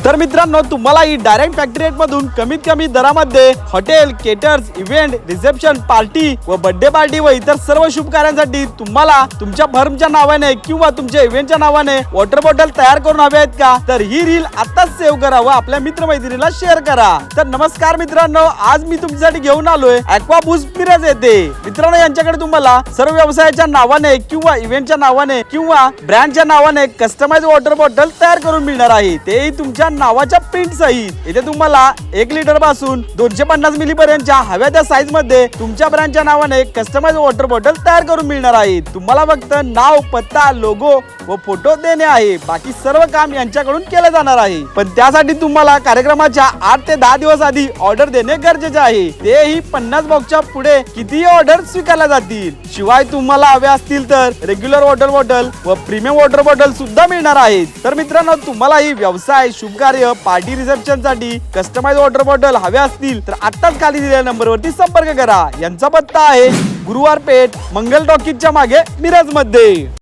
तर मित्रांनो, तुम्हाला ही डायरेक्ट फॅक्टरी रेट मधून कमीत कमी दरामध्ये hotel, caterers, event, reception, party व बर्थडे पार्टी व इतर सर्व शुभ कार्यांसाठी तुम्हाला तुमच्या फर्मच्या नावाने किंवा तुमच्या इव्हेंटच्या नावाने वॉटर बॉटल तयार करून हवे आहेत का? तर ही रील आताच सेव्ह करा व आपल्या मित्रमैत्रिणीला शेअर करा। तर नमस्कार मित्रांनो, आज मी तुमच्यासाठी घेऊन आलोय ॲक्वा बुस्ट मिरज येथे। मित्रांनो, यांच्याकडे तुम्हाला सर्व व्यवसायाच्या नावाने किंवा इव्हेंटच्या नावाने किंवा ब्रँडच्या नावाने कस्टमाइज वॉटर बॉटल तयार करून मिळणार आहे, तेही तुमच्या नावाच्या प्रिंट सहित। इथे तुम्हाला 1 लिटर पासून 250 मिली पर्यंतच्या हव्या त्या साईज मध्ये तुमच्या ब्रँडच्या नावाने कस्टमाइज वॉटर बॉटल तयार करून मिळणार आहे। तुम्हाला फक्त नाव, पत्ता, लोगो व फोटो देणे आहे, बाकी सर्व काम यांच्याकडून केले जाणार आहे। पण त्यासाठी तुम्हाला कार्यक्रमाच्या 8 ते 10 दिवस आधी ऑर्डर देणे गरजेचे आहे, तेही 50 बॉक्सच्या पुढे कितीही ऑर्डर स्वीकारल्या जातील। शिवाय तुम्हाला हवे असतील तर रेग्युलर वॉटर बॉटल व प्रीमियम वॉटर बॉटल सुद्धा मिळणार आहेत। तर मित्रांनो, तुम्हाला ही व्यवसाय, शुभ कार्य, पार्टी, रिसेप्शन साठी कस्टमाइज वॉटर बॉटल हवे असतील तर आताच खाली दिलेल्या नंबरवरती संपर्क करा। यांचा पत्ता आहे गुरुवार पेठ, मंगल टॉकीजच्या मागे, मिरज मध्ये।